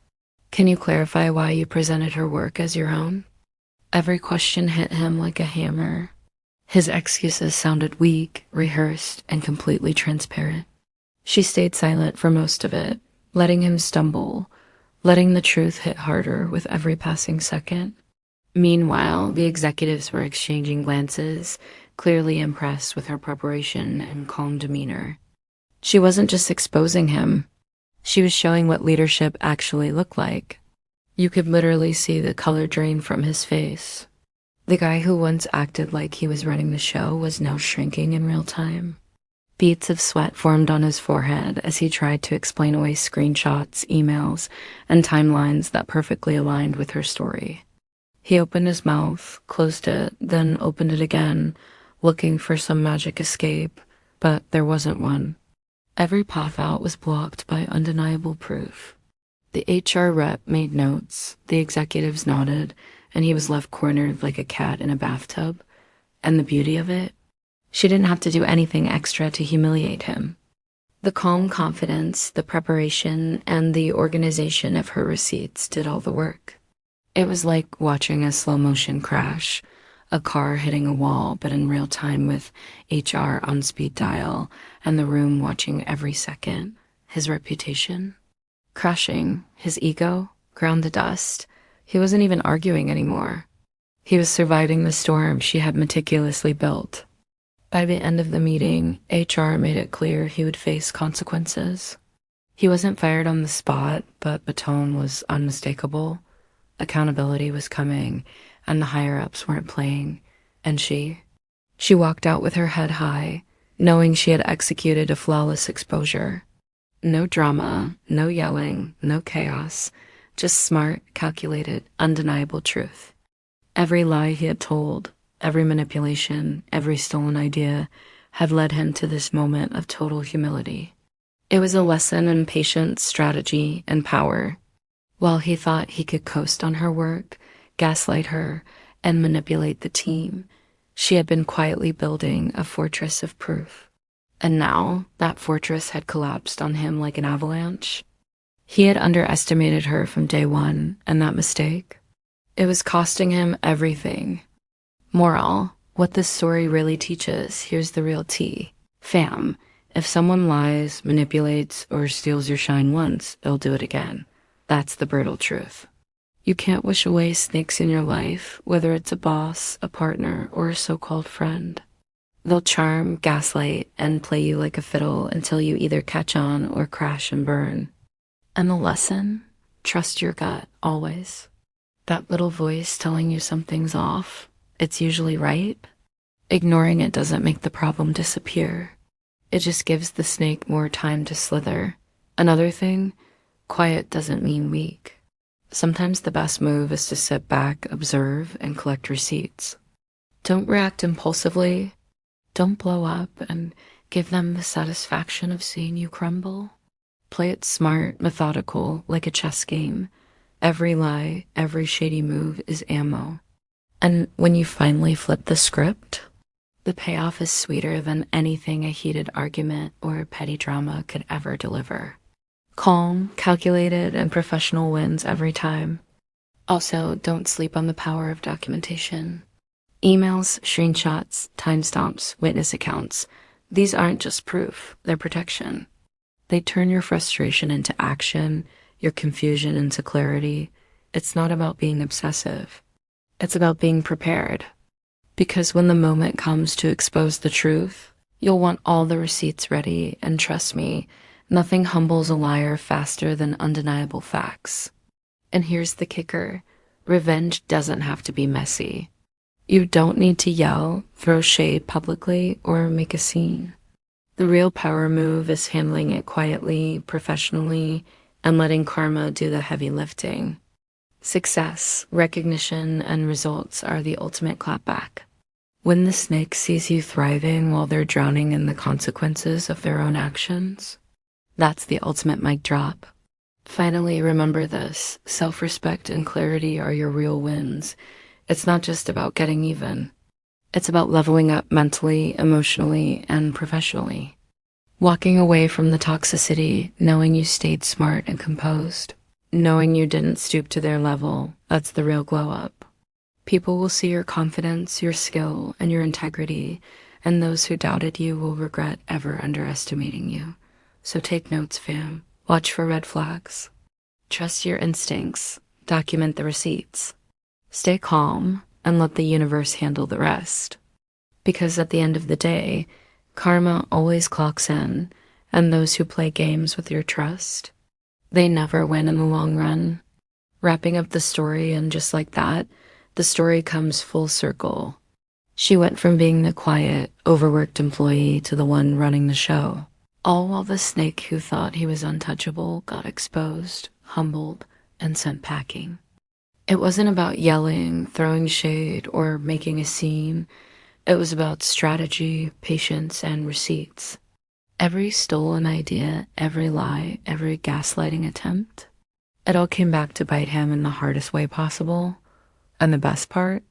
Can you clarify why you presented her work as your own? Every question hit him like a hammer. His excuses sounded weak, rehearsed, and completely transparent. She stayed silent for most of it, letting him stumble, letting the truth hit harder with every passing second. Meanwhile, the executives were exchanging glances, clearly impressed with her preparation and calm demeanor. She wasn't just exposing him. She was showing what leadership actually looked like. You could literally see the color drain from his face. The guy who once acted like he was running the show was now shrinking in real time. Beads of sweat formed on his forehead as he tried to explain away screenshots, emails, and timelines that perfectly aligned with her story. He opened his mouth, closed it, then opened it again, looking for some magic escape, but there wasn't one. Every path out was blocked by undeniable proof. The HR rep made notes, the executives nodded, and he was left cornered like a cat in a bathtub. And the beauty of it? She didn't have to do anything extra to humiliate him. The calm confidence, the preparation, and the organization of her receipts did all the work. It was like watching a slow-motion crash, a car hitting a wall, but in real time with HR on speed dial and the room watching every second. His reputation crashing, his ego ground to dust. He wasn't even arguing anymore. He was surviving the storm she had meticulously built. By the end of the meeting, HR made it clear he would face consequences. He wasn't fired on the spot, but the tone was unmistakable. Accountability was coming, and the higher-ups weren't playing. And she walked out with her head high, knowing she had executed a flawless exposure. No drama, no yelling, no chaos, just smart, calculated, undeniable truth. Every lie he had told, every manipulation, every stolen idea had led him to this moment of total humility. It was a lesson in patience, strategy, and power. While he thought he could coast on her work, gaslight her, and manipulate the team, she had been quietly building a fortress of proof. And now that fortress had collapsed on him like an avalanche. He had underestimated her from day one, and that mistake, it was costing him everything. Moral, what this story really teaches, here's the real tea. Fam, if someone lies, manipulates, or steals your shine once, they'll do it again. That's the brutal truth. You can't wish away snakes in your life, whether it's a boss, a partner, or a so-called friend. They'll charm, gaslight, and play you like a fiddle until you either catch on or crash and burn. And the lesson? Trust your gut, always. That little voice telling you something's off, it's usually right. Ignoring it doesn't make the problem disappear. It just gives the snake more time to slither. Another thing, quiet doesn't mean weak. Sometimes the best move is to sit back, observe, and collect receipts. Don't react impulsively. Don't blow up and give them the satisfaction of seeing you crumble. Play it smart, methodical, like a chess game. Every lie, every shady move is ammo. And when you finally flip the script, the payoff is sweeter than anything a heated argument or petty drama could ever deliver. Calm, calculated, and professional wins every time. Also, don't sleep on the power of documentation. Emails, screenshots, timestamps, witness accounts. These aren't just proof, they're protection. They turn your frustration into action, your confusion into clarity. It's not about being obsessive. It's about being prepared. Because when the moment comes to expose the truth, you'll want all the receipts ready, and trust me, nothing humbles a liar faster than undeniable facts. And here's the kicker. Revenge doesn't have to be messy. You don't need to yell, throw shade publicly, or make a scene. The real power move is handling it quietly, professionally, and letting karma do the heavy lifting. Success, recognition, and results are the ultimate clapback. When the snake sees you thriving while they're drowning in the consequences of their own actions, that's the ultimate mic drop. Finally, remember this. Self-respect and clarity are your real wins. It's not just about getting even. It's about leveling up mentally, emotionally, and professionally. Walking away from the toxicity, knowing you stayed smart and composed. Knowing you didn't stoop to their level, that's the real glow up. People will see your confidence, your skill, and your integrity, and those who doubted you will regret ever underestimating you. So take notes, fam. Watch for red flags. Trust your instincts. Document the receipts. Stay calm and let the universe handle the rest. Because at the end of the day, karma always clocks in, and those who play games with your trust, they never win in the long run. Wrapping up the story, and just like that, the story comes full circle. She went from being the quiet, overworked employee to the one running the show. All while the snake who thought he was untouchable got exposed, humbled, and sent packing. It wasn't about yelling, throwing shade, or making a scene. It was about strategy, patience, and receipts. Every stolen idea, every lie, every gaslighting attempt, it all came back to bite him in the hardest way possible. And the best part?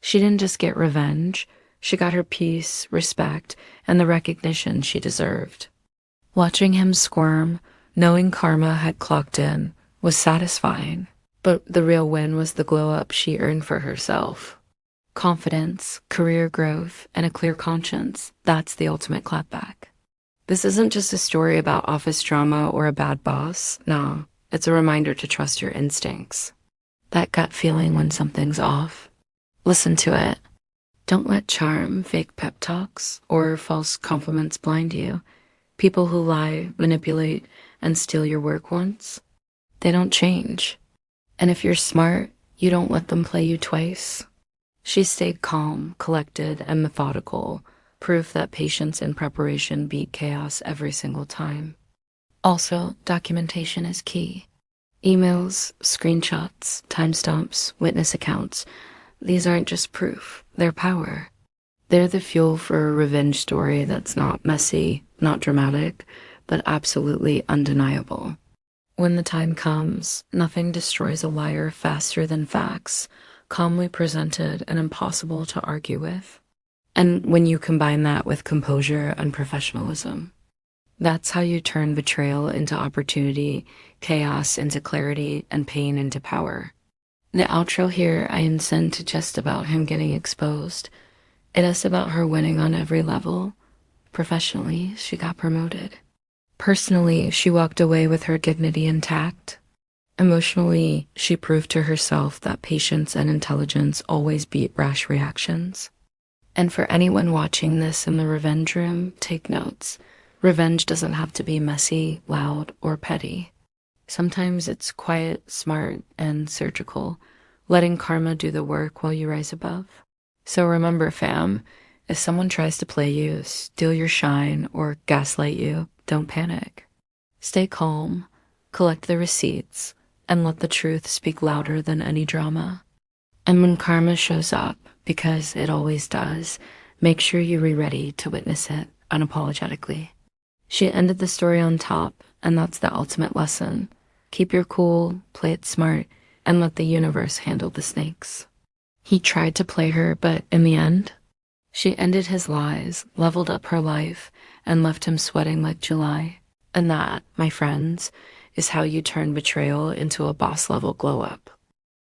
She didn't just get revenge, she got her peace, respect, and the recognition she deserved. Watching him squirm, knowing karma had clocked in, was satisfying. But the real win was the glow-up she earned for herself. Confidence, career growth, and a clear conscience, that's the ultimate clapback. This isn't just a story about office drama or a bad boss. No, it's a reminder to trust your instincts. That gut feeling when something's off. Listen to it. Don't let charm, fake pep talks, or false compliments blind you. People who lie, manipulate, and steal your work once, they don't change. And if you're smart, you don't let them play you twice. She stayed calm, collected, and methodical, proof that patience and preparation beat chaos every single time. Also, documentation is key. Emails, screenshots, timestamps, witness accounts. These aren't just proof, they're power. They're the fuel for a revenge story that's not messy, not dramatic, but absolutely undeniable. When the time comes, nothing destroys a liar faster than facts, calmly presented and impossible to argue with. And when you combine that with composure and professionalism, that's how you turn betrayal into opportunity, chaos into clarity, and pain into power. The outro here I intend to just about him getting exposed. It is about her winning on every level. Professionally, she got promoted. Personally, she walked away with her dignity intact. Emotionally, she proved to herself that patience and intelligence always beat rash reactions. And for anyone watching this in the revenge room, take notes. Revenge doesn't have to be messy, loud, or petty. Sometimes it's quiet, smart, and surgical, letting karma do the work while you rise above. So remember, fam, if someone tries to play you, steal your shine, or gaslight you, don't panic. Stay calm, collect the receipts, and let the truth speak louder than any drama. And when karma shows up, because it always does, make sure you're ready to witness it unapologetically. She ended the story on top, and that's the ultimate lesson. Keep your cool, play it smart, and let the universe handle the snakes. He tried to play her, but in the end, she ended his lies, leveled up her life, and left him sweating like July. And that, my friends, is how you turn betrayal into a boss-level glow-up.